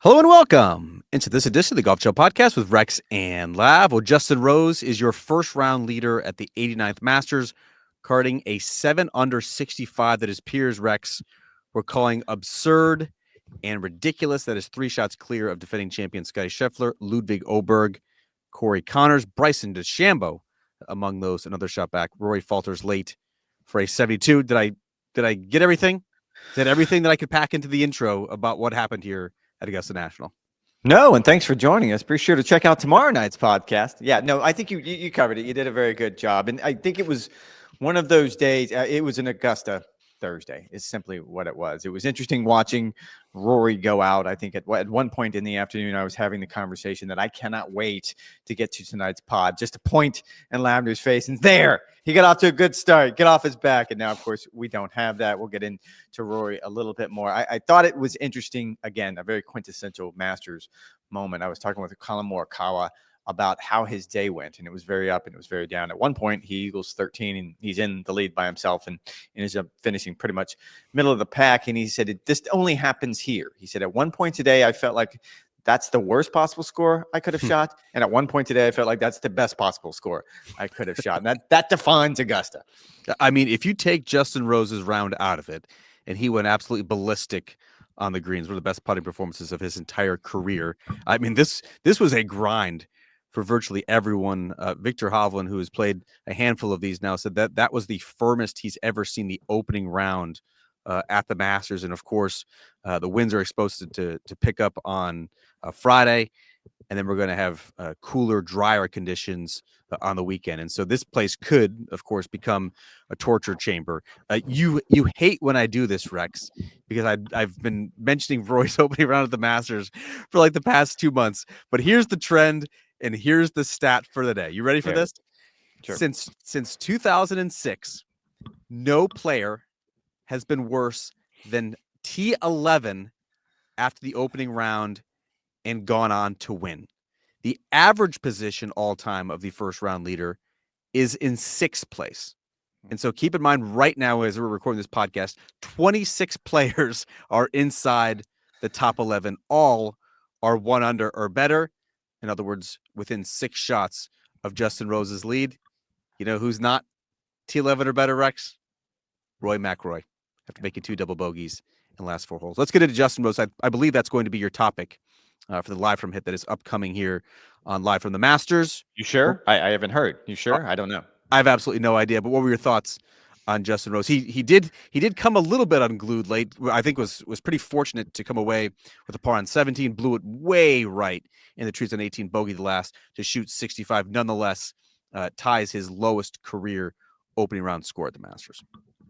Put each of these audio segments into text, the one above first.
Hello and welcome into this edition of the Golf Show podcast with Rex and Lav. Well, Justin Rose is your first round leader at the 89th Masters, carding a 7 under 65 that his peers, Rex, were calling absurd and ridiculous. That is 3 shots clear of defending champion Scottie Scheffler, Ludwig Oberg, Corey Connors, Bryson DeChambeau among those. Another shot back. Rory falters late for a 72. Did I get everything? Did everything that I could pack into the intro about what happened here at Augusta National? No, and thanks for joining us. Be sure to check out tomorrow night's podcast. Yeah, no, I think you covered it. You did a very good job, and I think it was one of those days. It was an Augusta Thursday. Is simply what it was. It was interesting watching Rory go out. I think at one point in the afternoon, I was having the conversation that I cannot wait to get to tonight's pod, just to point in Lavenders' face, and there he got off to a good start, get off his back, and now, of course, we don't have that. We'll get into Rory a little bit more. I thought it was interesting. Again, a very quintessential Masters moment. I was talking with Colin Morikawa about how his day went, and it was very up and it was very down. At one point, he eagles 13, and he's in the lead by himself and ends up finishing pretty much middle of the pack. And he said, this only happens here. He said, at one point today, I felt like that's the worst possible score I could have shot. And at one point today, I felt like that's the best possible score I could have shot. And that defines Augusta. I mean, if you take Justin Rose's round out of it, and he went absolutely ballistic on the greens, one of the best putting performances of his entire career. I mean, this was a grind for virtually everyone. Victor Hovland, who has played a handful of these now, said that was the firmest he's ever seen the opening round at the Masters. And of course, the winds are exposed to pick up on Friday, and then we're going to have cooler, drier conditions on the weekend. And so this place could, of course, become a torture chamber. You hate when I do this, Rex, because I've been mentioning Roy's opening round at the Masters for like the past 2 months. But here's the trend, and here's the stat for the day. You ready for this? Sure. Since 2006, no player has been worse than T11 after the opening round and gone on to win. The average position all time of the first round leader is in 6th place. And so keep in mind right now, as we're recording this podcast, 26 players are inside the top 11. All are 1 under or better. In other words, within 6 shots of Justin Rose's lead. You know who's not T11 or better, Rex? Rory McIlroy, after making 2 double bogeys in the last 4 holes. Let's get into Justin Rose. I believe that's going to be your topic for the Live From Hit that is upcoming here on Live From the Masters. You sure? I haven't heard. You sure? I don't know. I have absolutely no idea. But what were your thoughts on Justin Rose? He did come a little bit unglued late. I think was pretty fortunate to come away with a par on 17. Blew it way right in the trees on 18. Bogey the last to shoot 65. Nonetheless, ties his lowest career opening round score at the Masters.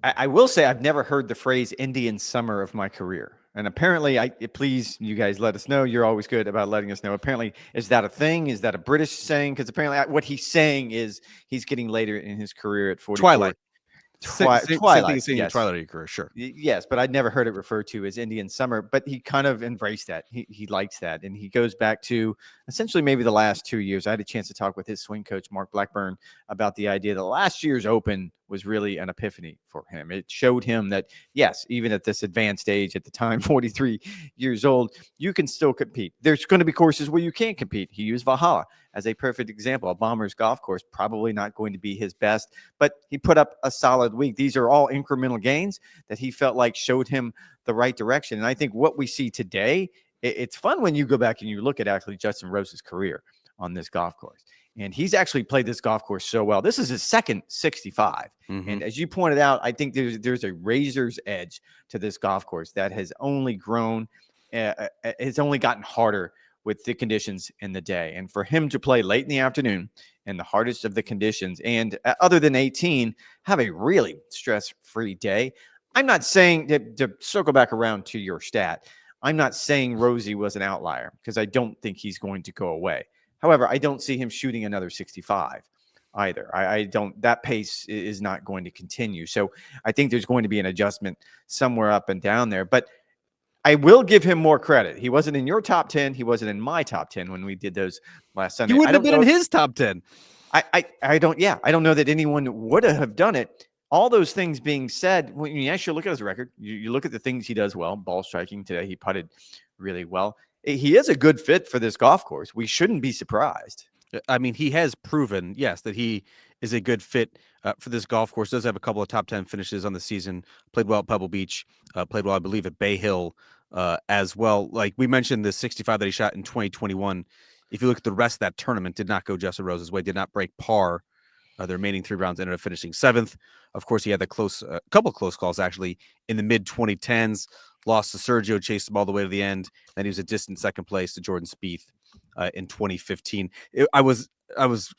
I will say I've never heard the phrase Indian summer of my career. And apparently, please, you guys let us know. You're always good about letting us know. Apparently, is that a thing? Is that a British saying? Because apparently what he's saying is he's getting later in his career at 44. Twilight. Twilight. Yes. Twilight of your career, sure. Yes, but I'd never heard it referred to as Indian summer. But he kind of embraced that. He likes that. And he goes back to essentially maybe the last 2 years. I had a chance to talk with his swing coach, Mark Blackburn, about the idea that last year's Open was really an epiphany for him. It showed him that, yes, even at this advanced age, at the time, 43 years old, you can still compete. There's going to be courses where you can't compete. He used Valhalla as a perfect example. A Bombers golf course, probably not going to be his best, but he put up a solid week. These are all incremental gains that he felt like showed him the right direction. And I think what we see today, it's fun when you go back and you look at actually Justin Rose's career on this golf course. And he's actually played this golf course so well. This is his second 65. Mm-hmm. And as you pointed out, I think there's a razor's edge to this golf course that has only grown. It's only gotten harder with the conditions in the day. And for him to play late in the afternoon in the hardest of the conditions, and other than 18, have a really stress-free day. I'm not saying to circle back around to your stat, I'm not saying Rosie was an outlier because I don't think he's going to go away. However, I don't see him shooting another 65 either. I don't, that pace is not going to continue. So I think there's going to be an adjustment somewhere up and down there. But I will give him more credit. He wasn't in your top 10. He wasn't in my top 10 when we did those last Sunday. He wouldn't have been in his top 10. I don't know that anyone would have done it. All those things being said, when you actually look at his record, you look at the things he does well. Ball striking today, he putted really well. He is a good fit for this golf course. We shouldn't be surprised. I mean, he has proven, yes, that he is a good fit for this golf course. Does have a couple of top 10 finishes on the season. Played well at Pebble Beach. Played well, I believe, at Bay Hill as well. Like we mentioned, the 65 that he shot in 2021. If you look at the rest of that tournament, did not go Justin Rose's way. Did not break par. The remaining 3 rounds ended up finishing 7th. Of course, he had the couple of close calls actually in the mid 2010s. Lost to Sergio, chased him all the way to the end. Then he was a distant second place to Jordan Spieth in 2015. I was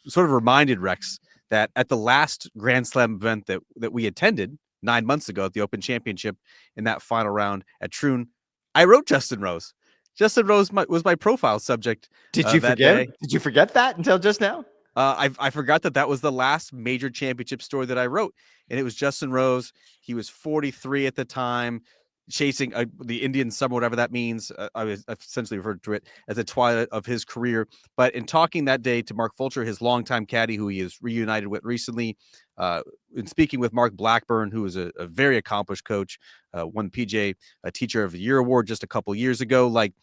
sort of reminded, Rex, that at the last Grand Slam event that we attended 9 months ago at the Open Championship in that final round at Troon, I wrote Justin Rose. Justin Rose was my profile subject. Did you forget? Did you forget that until just now? I forgot that was the last major championship story that I wrote, and it was Justin Rose. He was 43 at the time, chasing the Indian summer, whatever that means. I essentially referred to it as the twilight of his career. But in talking that day to Mark Fulcher, his longtime caddy, who he is reunited with recently, in speaking with Mark Blackburn, who is a very accomplished coach, won PJ Teacher of the Year award just a couple years ago, like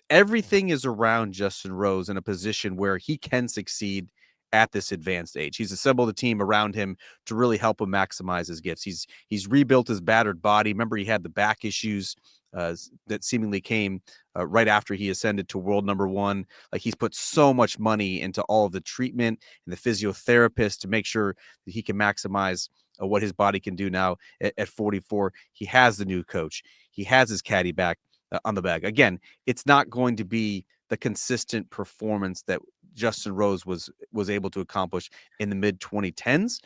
everything is around Justin Rose in a position where he can succeed at this advanced age. He's assembled a team around him to really help him maximize his gifts. He's rebuilt his battered body. Remember, he had the back issues that seemingly came right after he ascended to world number 1. Like, he's put so much money into all of the treatment and the physiotherapist to make sure that he can maximize what his body can do now at 44. He has the new coach. He has his caddy back on the bag. Again, it's not going to be the consistent performance that Justin Rose was able to accomplish in the mid 2010s,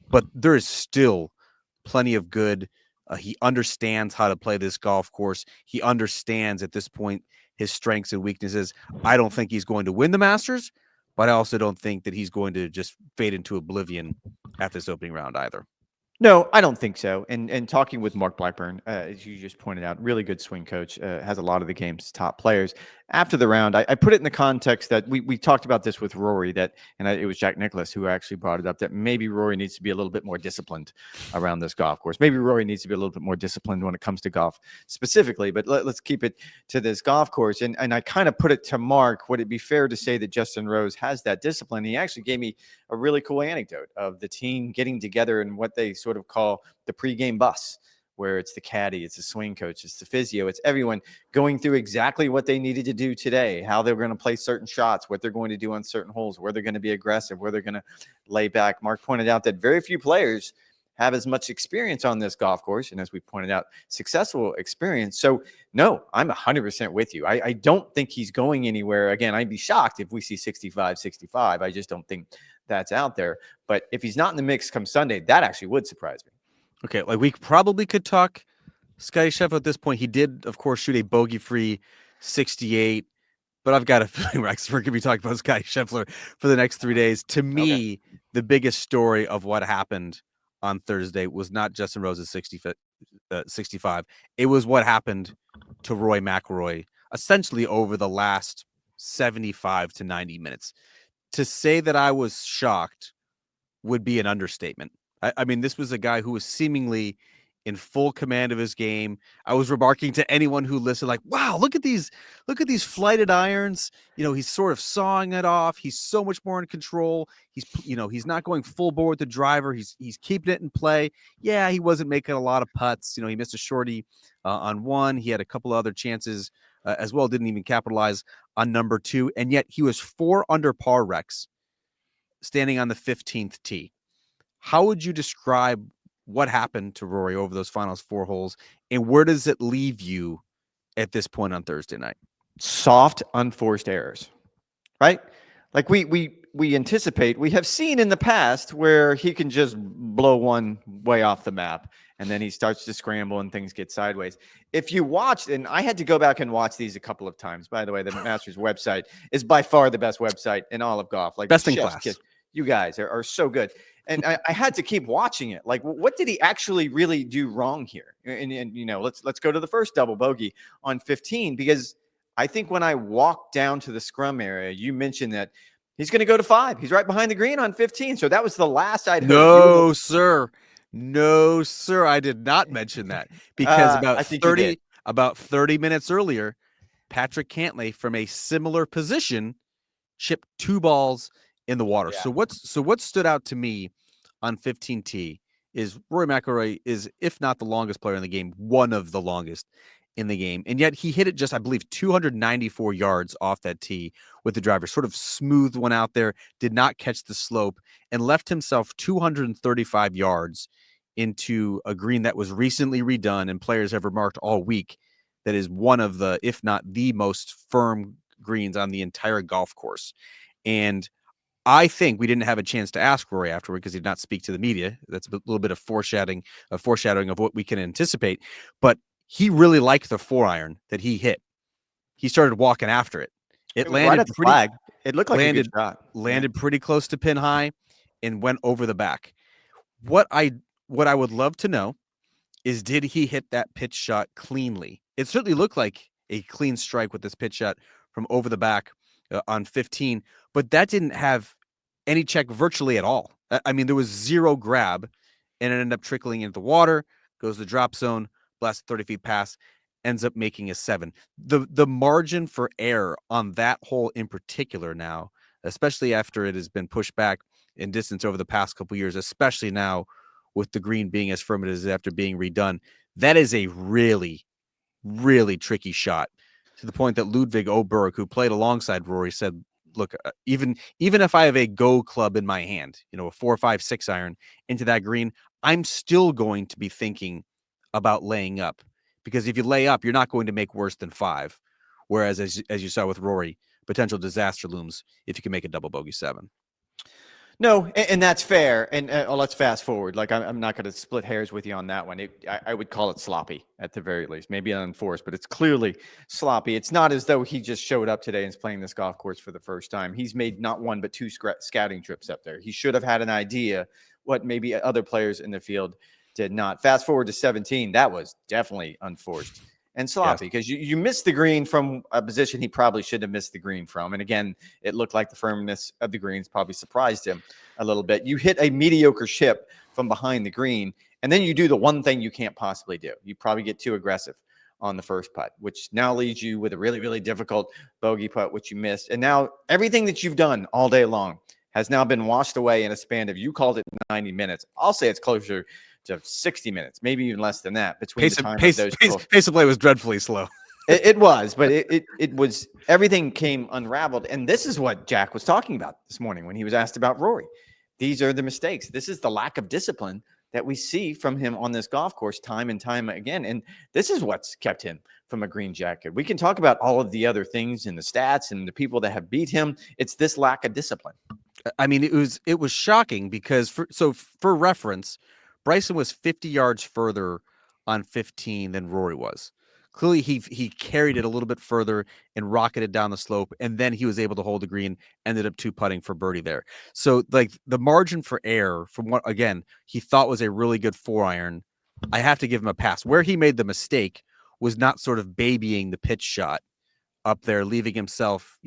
but there is still plenty of good. He understands how to play this golf course. He understands at this point his strengths and weaknesses. I don't think he's going to win the Masters, but I also don't think that he's going to just fade into oblivion at this opening round either. No, I don't think so. And talking with Mark Blackburn, as you just pointed out, really good swing coach, has a lot of the game's top players. After the round, I put it in the context that we talked about this with Rory, it was Jack Nicklaus who actually brought it up, that maybe Rory needs to be a little bit more disciplined around this golf course. Maybe Rory needs to be a little bit more disciplined when it comes to golf specifically, but let's keep it to this golf course. And I kind of put it to Mark, would it be fair to say that Justin Rose has that discipline? He actually gave me a really cool anecdote of the team getting together and what they sort of call the pregame bus, where it's the caddy, it's the swing coach, it's the physio, it's everyone going through exactly what they needed to do today, how they're going to play certain shots, what they're going to do on certain holes, where they're going to be aggressive, where they're going to lay back. Mark pointed out that very few players have as much experience on this golf course, and as we pointed out, successful experience. So no, I'm 100% with you. I don't think he's going anywhere. Again, I'd be shocked if we see 65. I just don't think that's out there. But if he's not in the mix come Sunday, that actually would surprise me. Okay, like we probably could talk Scottie Scheffler at this point. He did, of course, shoot a bogey-free 68, but I've got a feeling, Rex, we're going to be talking about Scottie Scheffler for the next 3 days. To me, the biggest story of what happened on Thursday was not Justin Rose's 65. It was what happened to Rory McIlroy essentially over the last 75 to 90 minutes. To say that I was shocked would be an understatement. I mean, this was a guy who was seemingly in full command of his game. I was remarking to anyone who listened, like, wow, look at these flighted irons. You know, he's sort of sawing it off. He's so much more in control. He's not going full bore with the driver. He's keeping it in play. Yeah, he wasn't making a lot of putts. He missed a shorty on one. He had a couple of other chances as well. Didn't even capitalize on number 2. And yet he was 4 under par, Rex, standing on the 15th tee. How would you describe what happened to Rory over those final 4 holes, and where does it leave you at this point on Thursday night? Soft, unforced errors, right? Like we anticipate, we have seen in the past where he can just blow one way off the map, and then he starts to scramble and things get sideways. If you watched, and I had to go back and watch these a couple of times, by the way, the Masters website is by far the best website in all of golf. Like, best in class. You guys are so good. And I had to keep watching it. Like, what did he actually really do wrong here? And let's go to the first double bogey on 15, because I think when I walked down to the scrum area, you mentioned that he's going to go to 5. He's right behind the green on 15. So that was the last I'd heard. No, sir. I did not mention that, because about 30 minutes earlier, Patrick Cantlay from a similar position chipped 2 balls in the water. Yeah. So what stood out to me on 15T is Rory McIlroy is, if not the longest player in the game, one of the longest in the game. And yet he hit it just, I believe, 294 yards off that tee with the driver. Sort of smooth one out there, did not catch the slope, and left himself 235 yards into a green that was recently redone. And players have remarked all week that is one of the, if not the most firm greens on the entire golf course. And I think we didn't have a chance to ask Rory afterward because he did not speak to the media. That's a little bit of foreshadowing of what we can anticipate. But he really liked the 4-iron that he hit. He started walking after it. It was landed right at the flag. It looked like a good shot. Landed pretty close to pin high and went over the back. What I would love to know is, did he hit that pitch shot cleanly? It certainly looked like a clean strike with this pitch shot from over the back on 15, but that didn't have any check virtually at all. I mean, there was zero grab, and it ended up trickling into the water, goes to the drop zone, blasts 30 feet past, ends up making a 7. The margin for error on that hole in particular now, especially after it has been pushed back in distance over the past couple of years, especially now with the green being as firm as it is after being redone, that is a really, really tricky shot, to the point that Ludwig Oberg, who played alongside Rory, said, look, even if I have a go club in my hand, a 4, 5, 6 iron into that green, I'm still going to be thinking about laying up, because if you lay up, you're not going to make worse than 5. Whereas, as you saw with Rory, potential disaster looms if you can make a double bogey 7. No, and that's fair. And let's fast forward. Like, I'm not going to split hairs with you on that one. I would call it sloppy at the very least, maybe unforced, but it's clearly sloppy. It's not as though he just showed up today and is playing this golf course for the first time. He's made not one, but 2 scouting trips up there. He should have had an idea what maybe other players in the field did not. Fast forward to 17. That was definitely unforced and sloppy, because you missed the green from a position he probably should have missed the green from. And again, it looked like the firmness of the greens probably surprised him a little bit. You hit a mediocre chip from behind the green, and then you do the one thing you can't possibly do. You probably get too aggressive on the first putt, which now leaves you with a really, really difficult bogey putt, which you missed. And now everything that you've done all day long has now been washed away in a span of, you called it 90 minutes. I'll say it's closer to 60 minutes, maybe even less than that. Between the time of those pace of play was dreadfully slow. It was, but it was, everything came unraveled. And this is what Jack was talking about this morning when he was asked about Rory. These are the mistakes. This is the lack of discipline that we see from him on this golf course time and time again. And this is what's kept him from a green jacket. We can talk about all of the other things and the stats and the people that have beat him. It's this lack of discipline. I mean, it was shocking because for reference, Bryson was 50 yards further on 15 than Rory was. Clearly, he carried it a little bit further and rocketed down the slope, and then he was able to hold the green, ended up 2-putting for birdie there. So, like, the margin for error from what, again, he thought was a really good 4-iron, I have to give him a pass. Where he made the mistake was not sort of babying the pitch shot up there, leaving himself,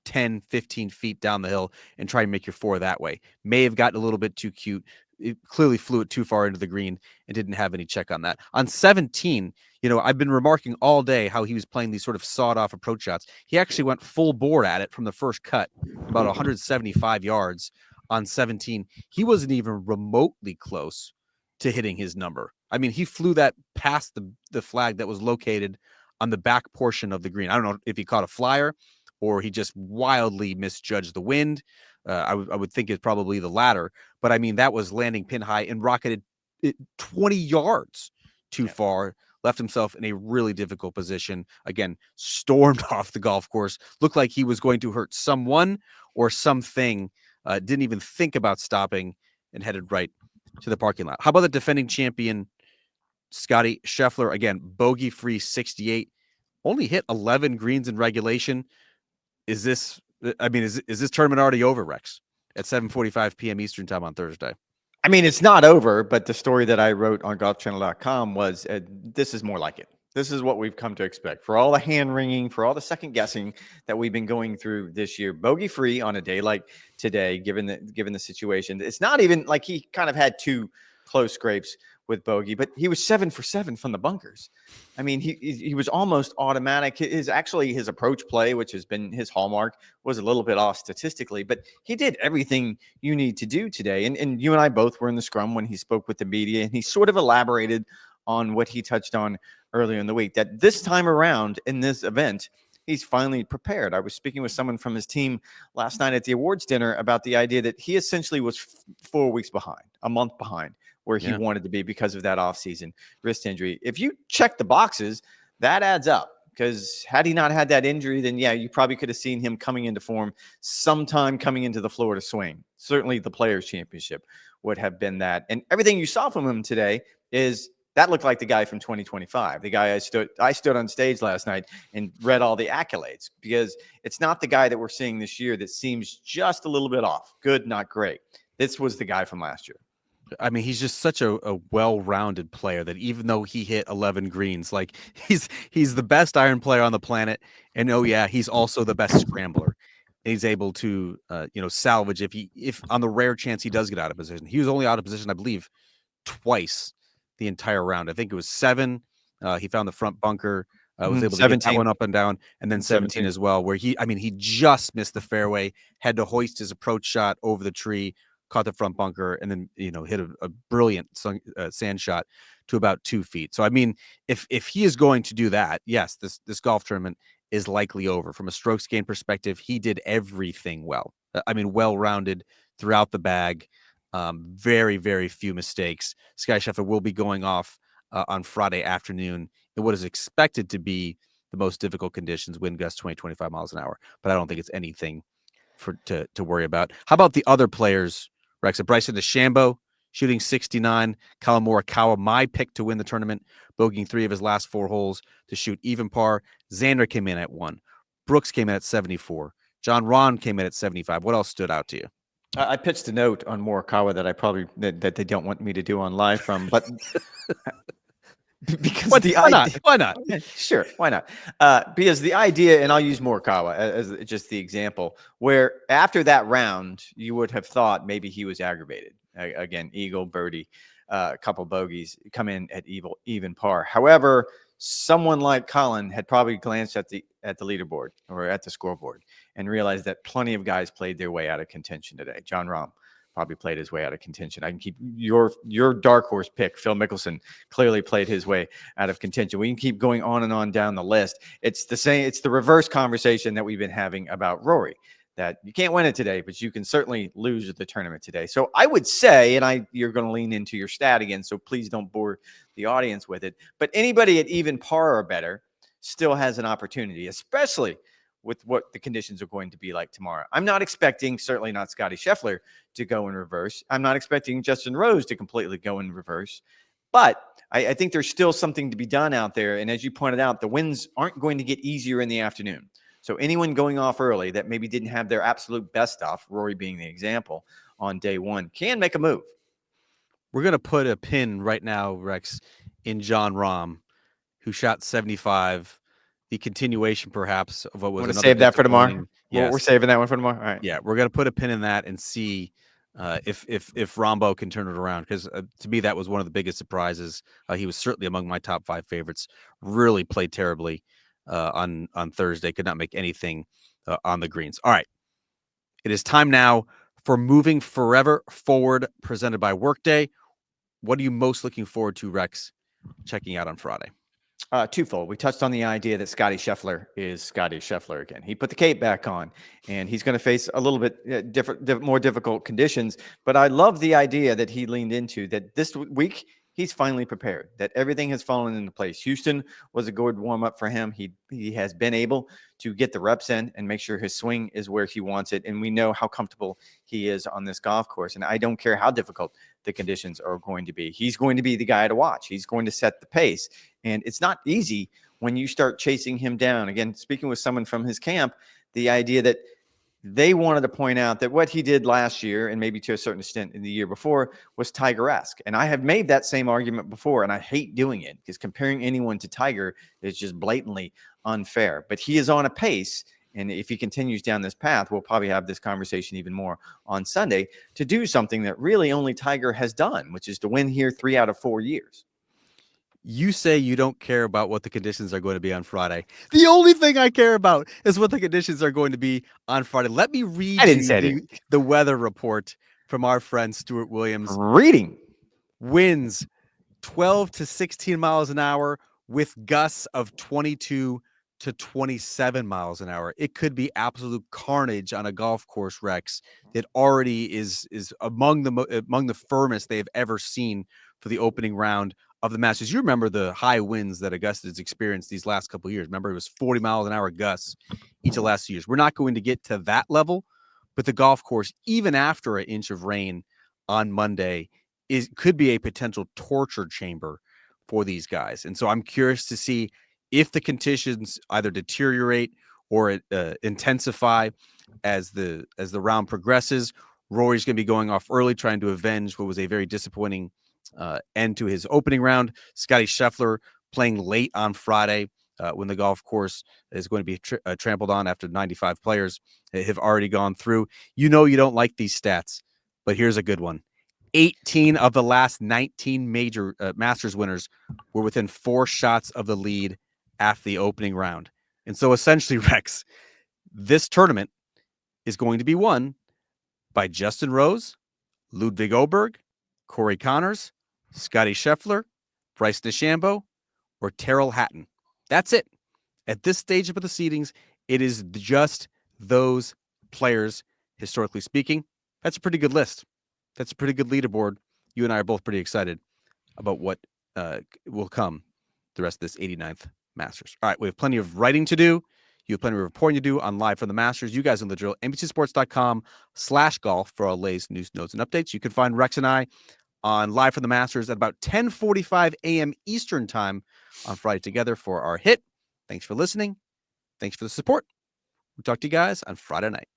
10, 15 feet down the hill and try and make your 4 that way. May have gotten a little bit too cute. It clearly flew it too far into the green and didn't have any check on that. On 17, I've been remarking all day how he was playing these sort of sawed-off approach shots. He actually went full bore at it from the first cut, about 175 yards on 17. He wasn't even remotely close to hitting his number. I mean, he flew that past the flag that was located on the back portion of the green. I don't know if he caught a flyer or he just wildly misjudged the wind. I would think it's probably the latter. But, I mean, that was landing pin high and rocketed it 20 yards too far, left himself in a really difficult position. Again, stormed off the golf course. Looked like he was going to hurt someone or something. Didn't even think about stopping and headed right to the parking lot. How about the defending champion, Scottie Scheffler? Again, bogey-free 68. Only hit 11 greens in regulation. Is this tournament already over, Rex, at 7:45 p.m. Eastern time on Thursday? I mean, it's not over, but the story that I wrote on golfchannel.com was this is more like it. This is what we've come to expect. For all the hand-wringing, for all the second-guessing that we've been going through this year, bogey-free on a day like today, given the situation. It's not even like he kind of had 2 close scrapes with bogey, but he was 7 for 7 from the bunkers. I mean, he was almost automatic. His approach play, which has been his hallmark, was a little bit off statistically, but he did everything you need to do today. And you and I both were in the scrum when he spoke with the media, and he sort of elaborated on what he touched on earlier in the week, that this time around in this event, he's finally prepared. I was speaking with someone from his team last night at the awards dinner about the idea that he essentially was 4 weeks behind, a month behind where he wanted to be because of that offseason wrist injury. If you check the boxes, that adds up, because had he not had that injury, then you probably could have seen him coming into form sometime coming into the Florida swing. Certainly the Players Championship would have been that. And everything you saw from him today is that looked like the guy from 2025, the guy I stood on stage last night and read all the accolades, because it's not the guy that we're seeing this year that seems just a little bit off. Good, not great. This was the guy from last year. I mean, he's just such a well-rounded player that even though he hit 11 greens, like he's the best iron player on the planet. And he's also the best scrambler. And he's able to, salvage if on the rare chance he does get out of position. He was only out of position, I believe, twice the entire round. I think it was 7. He found the front bunker, was able to get that one up and down, and then 17 as well, where he just missed the fairway, had to hoist his approach shot over the tree, caught the front bunker, and then hit a brilliant sand shot to about 2 feet. So I mean, if he is going to do that, yes, this golf tournament is likely over. From a strokes gain perspective, he did everything well. I mean, well-rounded throughout the bag. Very, very few mistakes. Scottie Scheffler will be going off on Friday afternoon in what is expected to be the most difficult conditions, wind gusts 20-25 miles an hour. But I don't think it's anything to worry about. How about the other players, Rex? Bryson DeChambeau shooting 69. Colin Morikawa, my pick to win the tournament, bogeying 3 of his last 4 holes to shoot even par. Xander came in at 1. Brooks came in at 74. John Rahm came in at 75. What else stood out to you? I pitched a note on Morikawa that they don't want me to do on live from, but because why not? Sure, why not? Because the idea, and I'll use Morikawa as just the example, where after that round, you would have thought maybe he was aggravated. Again, eagle, birdie, a couple bogeys, come in at even par. However, someone like Colin had probably glanced at the leaderboard or at the scoreboard and realized that plenty of guys played their way out of contention today. John Rahm probably played his way out of contention. I can keep your dark horse pick, Phil Mickelson, clearly played his way out of contention. We can keep going on and on down the list. It's the same. It's the reverse conversation that we've been having about Rory, that you can't win it today, but you can certainly lose the tournament today. So I would say, and you're going to lean into your stat again, so please don't bore the audience with it, but anybody at even par or better still has an opportunity, especially with what the conditions are going to be like tomorrow. I'm not expecting, certainly not Scottie Scheffler, to go in reverse. I'm not expecting Justin Rose to completely go in reverse, but I think there's still something to be done out there. And as you pointed out, the winds aren't going to get easier in the afternoon. So anyone going off early that maybe didn't have their absolute best off, Rory being the example, on day one, can make a move. We're going to put a pin right now, Rex, in John Rahm, who shot 75. The continuation, perhaps, of what was another. Save that for tomorrow. Yes. We're saving that one for tomorrow. All right. Yeah, we're going to put a pin in that and see if Rombo can turn it around, because to me that was one of the biggest surprises. He was certainly among my top 5 favorites. Really played terribly on Thursday. Could not make anything on the greens. All right, it is time now for Moving Forever Forward, presented by Workday. What are you most looking forward to, Rex, checking out on Friday? Twofold. We touched on the idea that Scottie Scheffler is Scottie Scheffler again. He put the cape back on, and he's going to face a little bit more difficult conditions. But I love the idea that he leaned into, that this week he's finally prepared, that everything has fallen into place. Houston was a good warm-up for him. He has been able to get the reps in and make sure his swing is where he wants it. And we know how comfortable he is on this golf course. And I don't care how difficult the conditions are going to be. He's going to be the guy to watch. He's going to set the pace. And it's not easy when you start chasing him down. Again, speaking with someone from his camp, the idea that they wanted to point out that what he did last year, and maybe to a certain extent in the year before, was Tiger-esque. And I have made that same argument before, and I hate doing it, because comparing anyone to Tiger is just blatantly unfair. But he is on a pace, And if he continues down this path, we'll probably have this conversation even more on Sunday to do something that really only Tiger has done, which is to win here 3 out of 4 years. You say you don't care about what the conditions are going to be on Friday. The only thing I care about is what the conditions are going to be on Friday. Let me read the weather report from our friend Stuart Williams. Reading. Winds 12 to 16 miles an hour with gusts of 22 to 27 miles an hour. It could be absolute carnage on a golf course, Rex, that already is among the firmest they have ever seen for the opening round of the Masters. You remember the high winds that Augusta has experienced these last couple of years. Remember, it was 40 miles an hour gusts each of the last 2 years. We're not going to get to that level, but the golf course, even after an inch of rain on Monday, could be a potential torture chamber for these guys. And so I'm curious to see if the conditions either deteriorate or intensify as the round progresses. Rory's going to be going off early, trying to avenge what was a very disappointing end to his opening round. Scottie Scheffler playing late on Friday when the golf course is going to be trampled on after 95 players have already gone through. You know you don't like these stats, but here's a good one. 18 of the last 19 major Masters winners were within 4 shots of the lead after the opening round. And so essentially, Rex, this tournament is going to be won by Justin Rose, Ludwig Oberg, Corey Connors, Scottie Scheffler, Bryce DeChambeau, or Terrell Hatton. That's it. At this stage of the seedings, it is just those players, historically speaking. That's a pretty good list. That's a pretty good leaderboard. You and I are both pretty excited about what will come the rest of this 89th Masters. All right, we have plenty of writing to do. You have plenty of reporting to do on Live from the Masters. You guys know the drill. NBCSports.com/golf for all latest news, notes, and updates. You can find Rex and I on Live from the Masters at about 10:45 a.m. Eastern time on Friday together for our hit. Thanks for listening. Thanks for the support. We'll talk to you guys on Friday night.